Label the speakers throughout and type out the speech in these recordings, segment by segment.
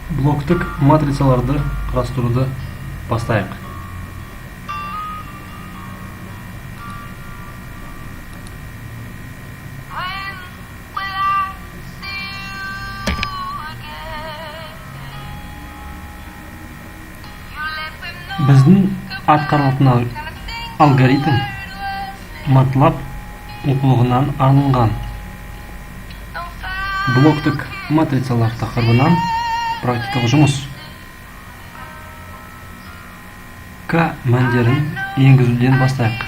Speaker 1: Блоктук матрицаларды карастырууну баштайык. Биздин аткарылатын алгоритм MATLAB окулугунан алынган. Блоктук матрицалар такырыбынан практикалык жумуш. К мандерин энгизүүдөн баштайык.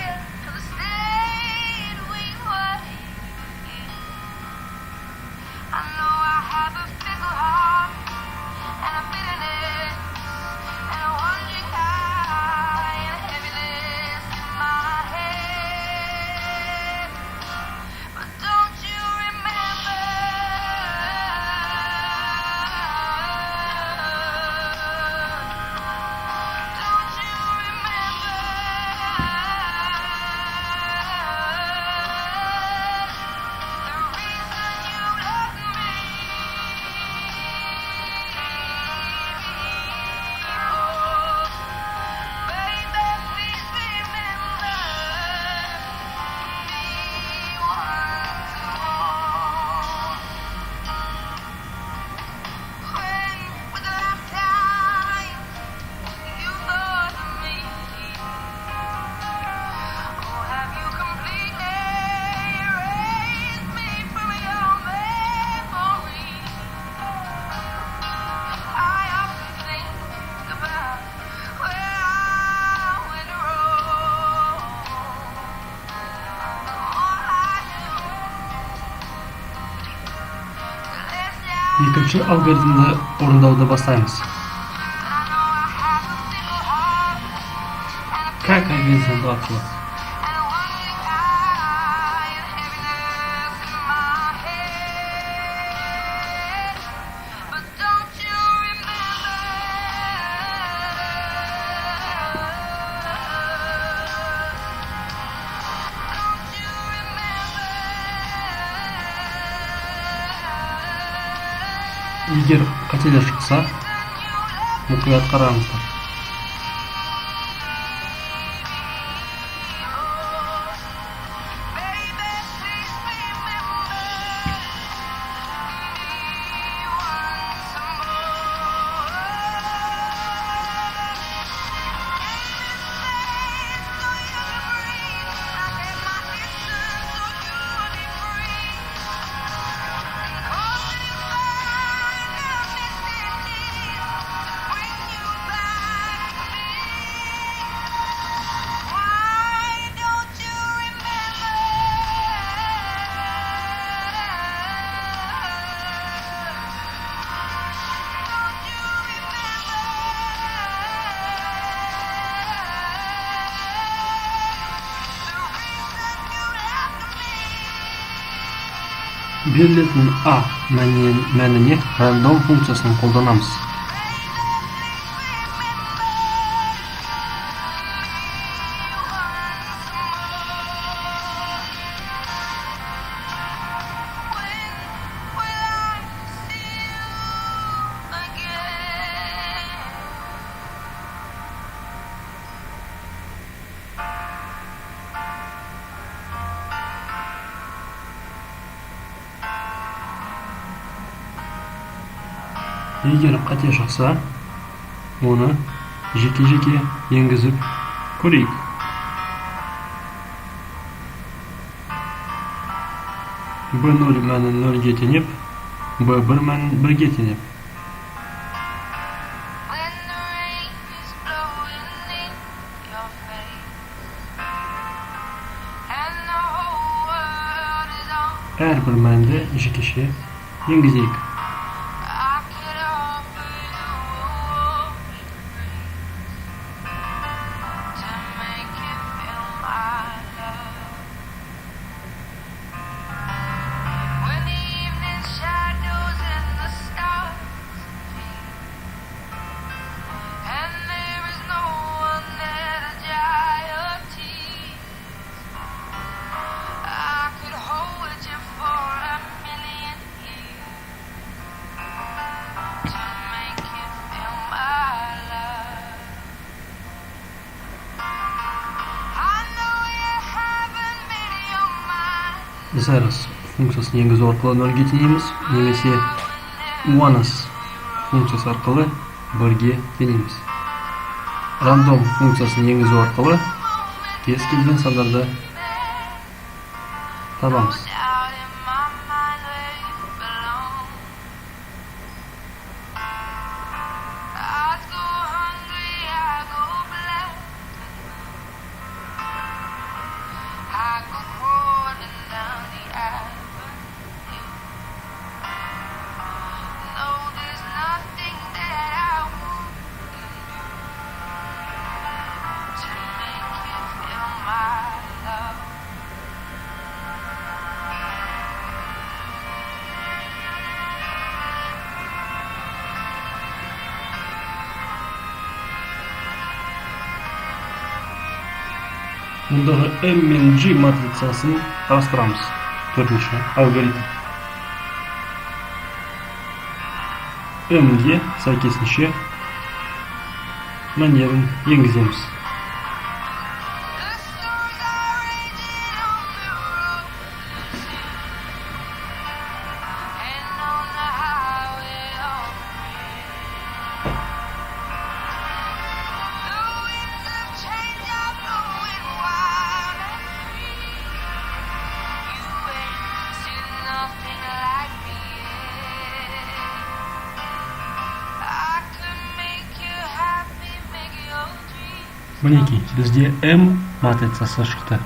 Speaker 1: Экинчи алгоритмди орундауду баштайбыз. Как коэффициенти аркылуу эгер кателер чыкса, мукуят караңыздар. Берилетін A мәніне рандом функциясын қолданамыз. Егер қате шықса, оны жеке-жеке енгізіп көрейік. B0 мәнін 0-ге теңеп, B1 мәнін 1-ге теңеп. Әрбір мәнді жекеше енгізейік. zeros funksiyasini енгізу арқылы нөлге теңейміз, немесе ones funksiyасы арқылы 1-ге теңейміз. Random funksиясын енгізу арқылы кез келген сандарды табамыз. Мұндағы M мен G матрицасын қарастырамыз. Төртінші алгоритм. M-ге сәйкесінше мәндерін енгіземіз. Мінекей, бізде M матрицасы шықты.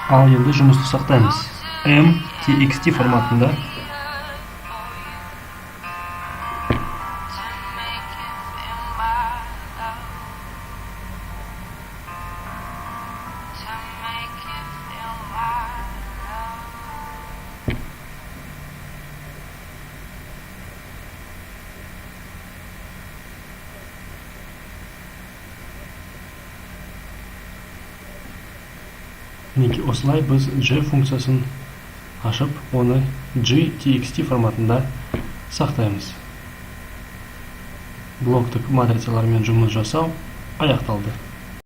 Speaker 1: Ал енді жұмысты сақтаймыз. M txt форматында Мінекей, осылай біз G функциясын ашып, оны G txt форматында сақтаймыз. Блоктық матрицалармен жұмыс жасау аяқталды.